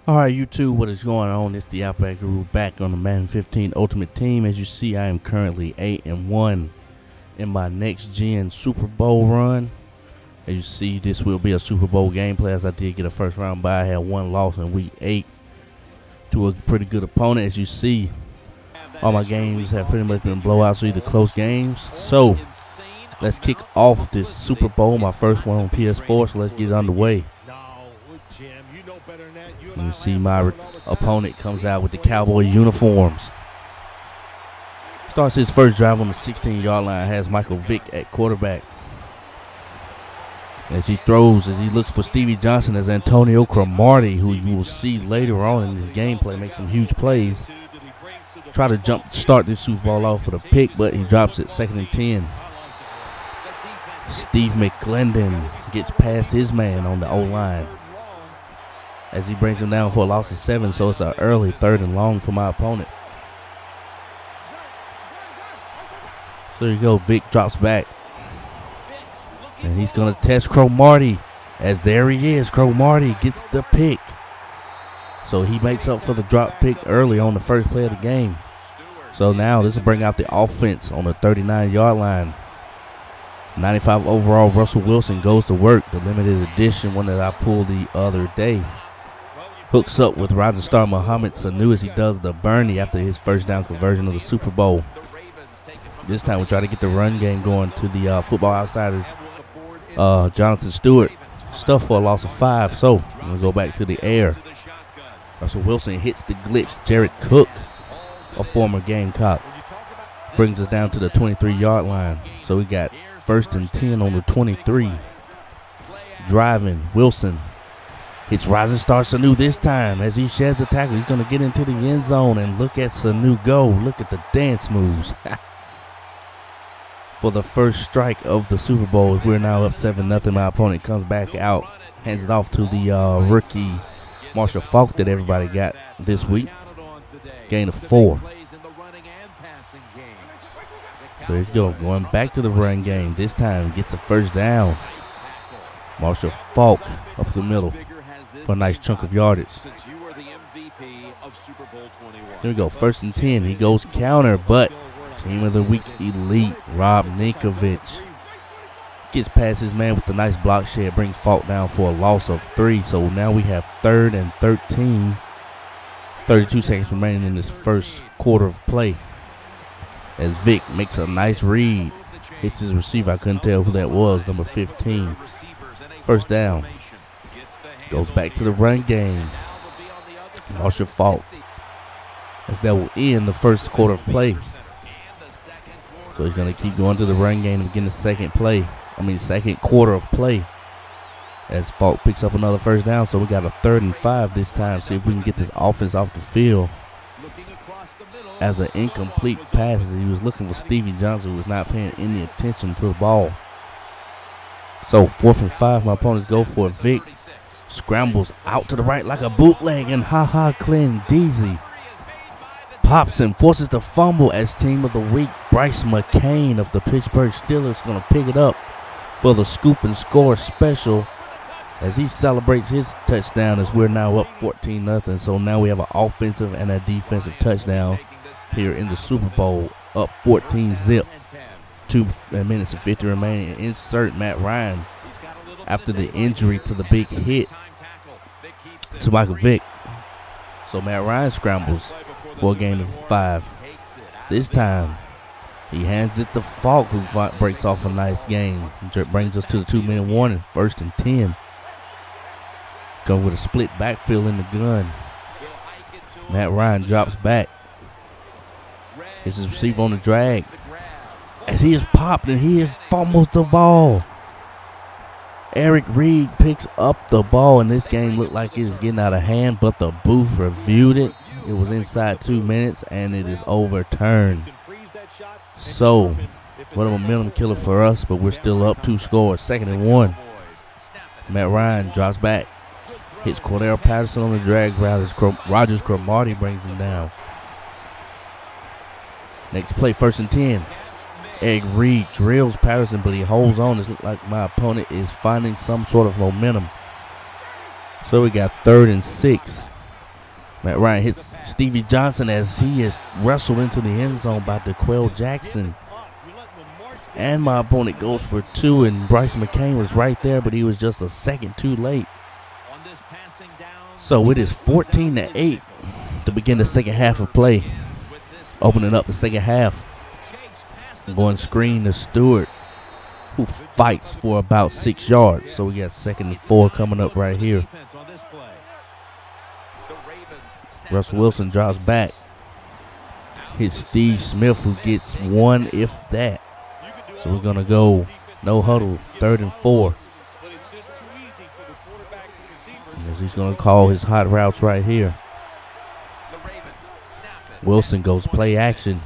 Alright YouTube, what is going on? It's the Outback Guru back on the Madden 15 Ultimate Team. As you see, I am currently 8-1 in my next gen Super Bowl run. As you see, this will be a Super Bowl gameplay, as I did get a first round bye. I had one loss in week 8 to a pretty good opponent. As you see, all my games have pretty much been blowouts or either close games. So let's kick off this Super Bowl, my first one on PS4, so let's get it underway. You see my opponent comes out with the Cowboy uniforms. Starts his first drive on the 16-yard line. Has Michael Vick at quarterback. As he throws, as he looks for Stevie Johnson, as Antonio Cromartie, who you will see later on in this gameplay, make some huge plays. Try to start this Super Bowl off with a pick, but he drops it 2nd and 10. Steve McClendon gets past his man on the O-line, as he brings him down for a loss of 7, so it's an early 3rd and long for my opponent. So there you go, Vic drops back. And he's going to test Cromartie, as there he is. Cromartie gets the pick. So he makes up for the drop pick early on the first play of the game. So now this will bring out the offense on the 39-yard line. 95 overall Russell Wilson goes to work, the limited edition one that I pulled the other day. Hooks up with rising star Mohamed Sanu as he does the Bernie after his first down conversion of the Super Bowl. This time we try to get the run game going to the Football Outsiders. Jonathan Stewart stuffed for a loss of 5, so I'm going to go back to the air. Russell Wilson hits the glitch. Jared Cook, a former Gamecock, brings us down to the 23-yard line. So we got 1st and 10 on the 23. Driving, Wilson hits rising star Sanu this time as he sheds a tackle. He's going to get into the end zone, and look at Sanu go. Look at the dance moves. For the first strike of the Super Bowl, we're now up 7-0. My opponent comes back out, hands it off to the rookie Marshall Faulk that everybody got this week. Gain of 4. So there you go, going back to the run game. This time gets a first down. Marshall Faulk up the middle for a nice chunk of yardage. Here we go, 1st and 10. He goes counter, but Team of the Week elite Rob Ninkovich gets past his man with the nice block shed, brings Faulk down for a loss of 3. So now we have 3rd and 13. 32 seconds remaining in this first quarter of play, as Vic makes a nice read, hits his receiver. I couldn't tell who that was, number 15. First down. Goes back to the run game. Marshall Faulk, as that will end the first quarter of play. So he's going to keep going to the run game and begin the second quarter of play, as Faulk picks up another first down. So we got a 3rd and 5 this time. See if we can get this offense off the field. As an incomplete pass, as he was looking for Stevie Johnson, who was not paying any attention to the ball. So 4th and 5, my opponents go for it. Vic scrambles out to the right like a bootleg, and Clint Deasy pops and forces the fumble, as Team of the Week Bryce McCain of the Pittsburgh Steelers going to pick it up for the scoop and score special, as he celebrates his touchdown, as we're now up 14-0. So now we have an offensive and a defensive touchdown here in the Super Bowl, up 14-0. 2 minutes and 50 remaining. Insert Matt Ryan after the injury to the big hit to Michael Vick. So Matt Ryan scrambles for a gain of 5. This time he hands it to Faulk, who breaks off a nice gain. Brings us to the 2-minute warning. 1st and 10. Go with a split backfield in the gun. Matt Ryan drops back. His receiver on the drag, as he is popped and he has fumbles the ball. Eric Reed picks up the ball, and this game looked like it was getting out of hand, but the booth reviewed it. It was inside 2 minutes, and it is overturned. So what a momentum killer for us, but we're still up 2 scores. 2nd and 1. Matt Ryan drops back, hits Cordell Patterson on the drag route as Rogers Cromartie brings him down. Next play, 1st and 10. Eric Reed drills Patterson, but he holds on. It looks like my opponent is finding some sort of momentum. So we got 3rd and 6. Matt Ryan hits Stevie Johnson as he is wrestled into the end zone by DeQuell Jackson. And my opponent goes for 2, and Bryce McCain was right there, but he was just a second too late. So it is 14-8 to begin the second half of play. Opening up the second half. Going screen to Stewart, who fights for about 6 yards. So we got 2nd and 4 coming up right here. Russell Wilson drops back. Hits Steve Smith, who gets 1, if that. So we're going to go no huddle, 3rd and 4. As he's going to call his hot routes right here. Wilson goes play action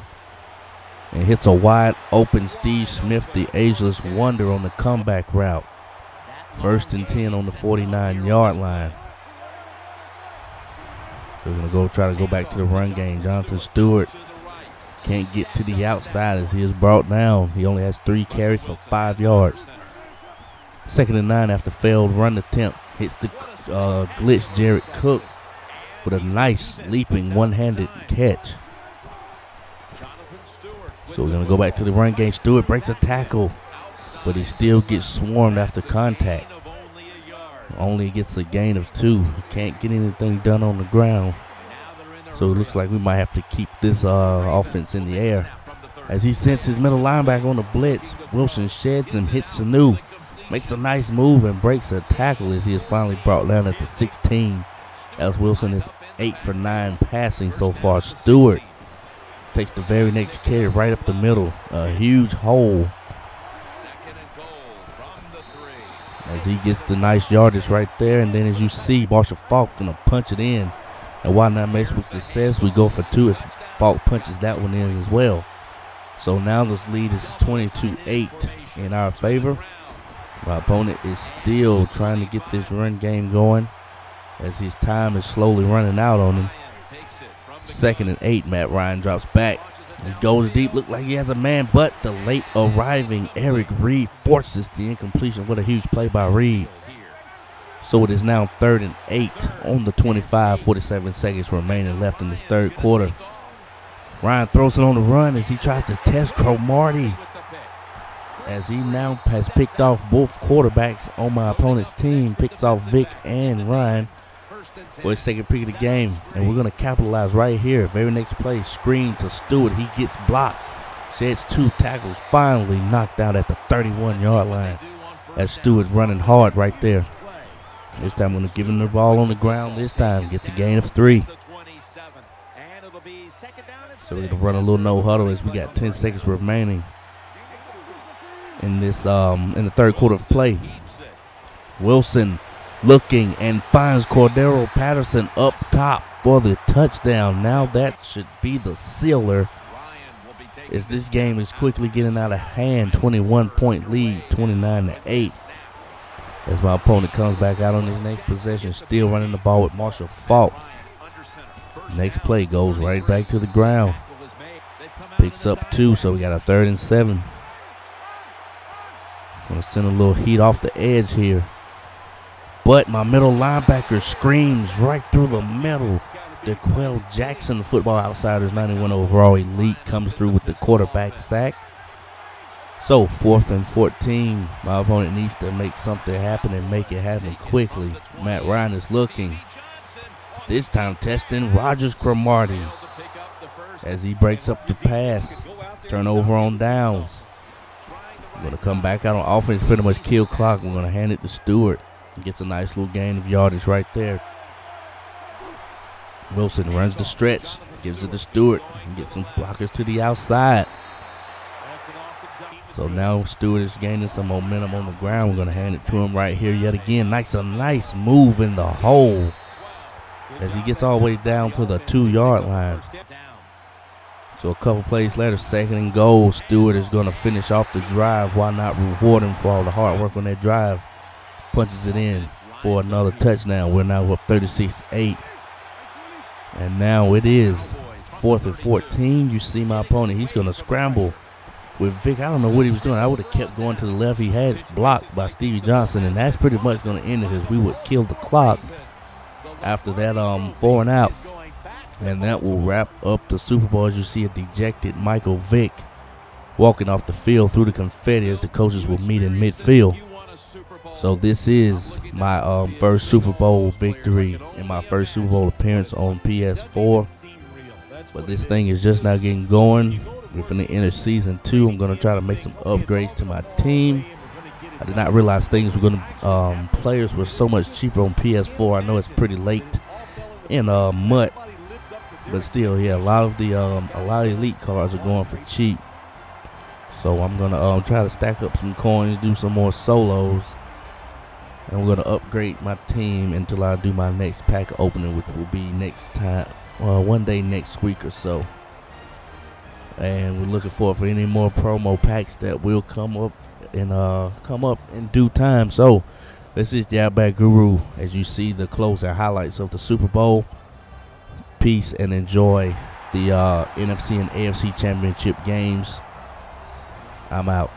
and hits a wide open Steve Smith, the ageless wonder, on the comeback route. 1st and 10 on the 49-yard line. We're going to go try to go back to the run game. Jonathan Stewart can't get to the outside as he is brought down. He only has 3 carries for 5 yards. 2nd and 9 after failed run attempt. Hits the glitch Jared Cook with a nice leaping one-handed catch. So we're going to go back to the run game. Stewart breaks a tackle, but he still gets swarmed after contact. Only gets a gain of 2. Can't get anything done on the ground. So it looks like we might have to keep this offense in the air. As he sends his middle linebacker on the blitz, Wilson sheds him, hits Sanu, makes a nice move and breaks a tackle as he is finally brought down at the 16. As Wilson is 8 for 9 passing so far. Stewart takes the very next carry right up the middle. A huge hole. As he gets the nice yardage right there. And then as you see, Marshall Falk going to punch it in. And why not mess with success? We go for 2 as Falk punches that one in as well. So now the lead is 22-8 in our favor. My opponent is still trying to get this run game going as his time is slowly running out on him. 2nd and 8, Matt Ryan drops back. He goes deep, look like he has a man, but the late arriving Eric Reed forces the incompletion. What a huge play by Reed. So it is now 3rd and 8 on the 25, 47 seconds remaining left in this 3rd quarter. Ryan throws it on the run as he tries to test Cromartie, as he now has picked off both quarterbacks on my opponent's team. Picks off Vic and Ryan for his 2nd pick of the game. And we're going to capitalize right here. Very next play, screen to Stewart. He gets blocks, sheds 2 tackles, finally knocked out at the 31-yard line as Stewart's running hard right there. This time I'm going to give him the ball on the ground. This time gets a gain of 3. So we're going to run a little no huddle as we got 10 seconds remaining in this in the 3rd quarter of play. Wilson looking and finds Cordero Patterson up top for the touchdown. Now that should be the sealer, as this game is quickly getting out of hand. 21-point lead, 29-8. As my opponent comes back out on his next possession, still running the ball with Marshall Falk. Next play goes right back to the ground. Picks up 2, so we got a 3rd and 7. Gonna send a little heat off the edge here. But my middle linebacker screams right through the middle. DeQuell Jackson, Football Outsiders 91 overall elite, comes through with the quarterback sack. So 4th and 14. My opponent needs to make something happen and make it happen quickly. Matt Ryan is looking. This time testing Rogers Cromartie as he breaks up the pass. Turnover on downs. We're going to come back out on offense, pretty much kill clock. We're going to hand it to Stewart. He gets a nice little gain of yardage right there. Wilson runs the stretch, gives it to Stewart. Gets some blockers to the outside. So now Stewart is gaining some momentum on the ground. We're going to hand it to him right here yet again. A nice move in the hole as he gets all the way down to the 2-yard line. So a couple plays later, 2nd and goal. Stewart is going to finish off the drive. Why not reward him for all the hard work on that drive? Punches it in for another touchdown. We're now up 36-8. And now it is 4th and 14. You see my opponent. He's going to scramble with Vic. I don't know what he was doing. I would have kept going to the left. He had blocked by Stevie Johnson, and that's pretty much going to end it as we would kill the clock after that 4 and out. And that will wrap up the Super Bowl as you see a dejected Michael Vick walking off the field through the confetti as the coaches will meet in midfield. So this is my first Super Bowl victory and my first Super Bowl appearance on PS4. But this thing is just now getting going. We're finna enter season 2. I'm gonna try to make some upgrades to my team. I did not realize things were gonna players were so much cheaper on PS4. I know it's pretty late in MUT, but still, yeah, a lot of elite cards are going for cheap. So I'm gonna try to stack up some coins, do some more solos, and we're gonna upgrade my team until I do my next pack opening, which will be next time, one day next week or so. And we're looking forward for any more promo packs that will come up in due time. So this is the Outback Guru as you see the closing highlights of the Super Bowl. Peace and enjoy the NFC and AFC Championship games. I'm out.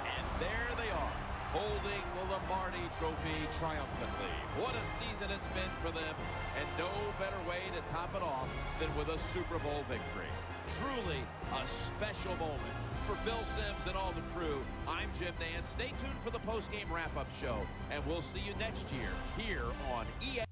And there they are, holding the Lombardi Trophy triumphantly. What a season it's been for them, and no better way to top it off than with a Super Bowl victory. Truly a special moment. For Phil Simms and all the crew, I'm Jim Nance. Stay tuned for the post-game wrap-up show, and we'll see you next year here on EA